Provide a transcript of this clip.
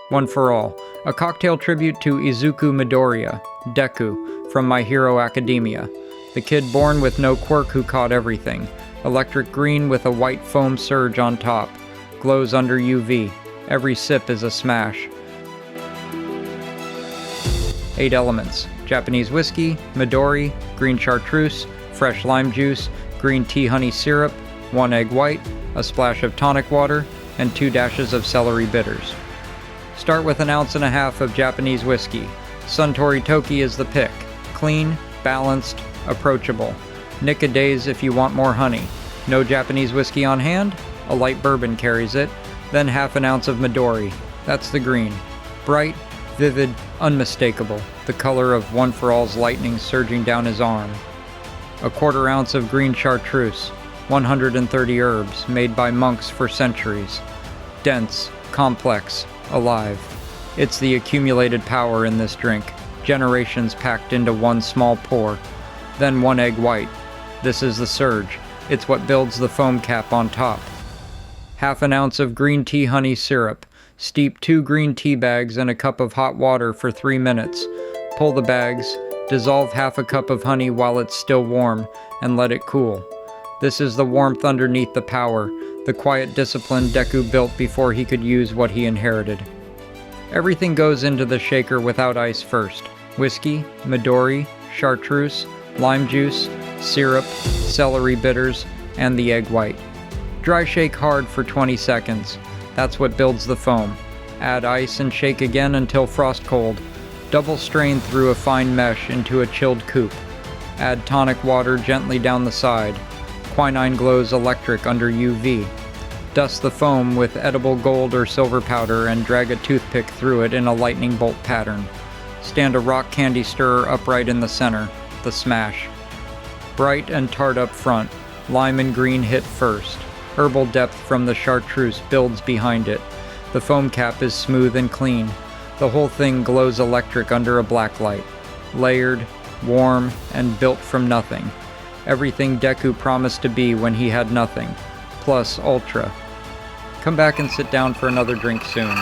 One for All, a cocktail tribute to Izuku Midoriya, Deku, from My Hero Academia. The kid born with no quirk who caught everything. Electric green with a white foam surge on top. Glows under UV. Every sip is a smash. 8 elements: Japanese whiskey, Midori, green chartreuse, fresh lime juice, green tea honey syrup, 1 egg white, a splash of tonic water, and 2 dashes of celery bitters. Start with 1.5 ounces of Japanese whiskey. Suntory Toki is the pick. Clean, balanced, approachable. Nick a days if you want more honey. No Japanese whiskey on hand? A light bourbon carries it. Then 1/2 ounce of Midori. That's the green. Bright, vivid, unmistakable. The color of One for All's lightning surging down his arm. 1/4 ounce of green chartreuse. 130 herbs, made by monks for centuries. Dense, complex, alive. It's the accumulated power in this drink. Generations packed into one small pour. Then 1 egg white. This is the surge. It's what builds the foam cap on top. 1/2 ounce of green tea honey syrup. Steep 2 green tea bags in a cup of hot water for 3 minutes. Pull the bags, dissolve 1/2 cup of honey while it's still warm, and let it cool. This is the warmth underneath the power, the quiet discipline Deku built before he could use what he inherited. Everything goes into the shaker without ice first. Whiskey, Midori, chartreuse, lime juice, syrup, celery bitters, and the egg white. Dry shake hard for 20 seconds. That's what builds the foam. Add ice and shake again until frost cold. Double strain through a fine mesh into a chilled coupe. Add tonic water gently down the side. Quinine glows electric under UV. Dust the foam with edible gold or silver powder and drag a toothpick through it in a lightning bolt pattern. Stand a rock candy stirrer upright in the center, the smash. Bright and tart up front, lime and green hit first. Herbal depth from the chartreuse builds behind it. The foam cap is smooth and clean. The whole thing glows electric under a black light. Layered, warm, and built from nothing. Everything Deku promised to be when he had nothing. Plus ultra. Come back and sit down for another drink soon.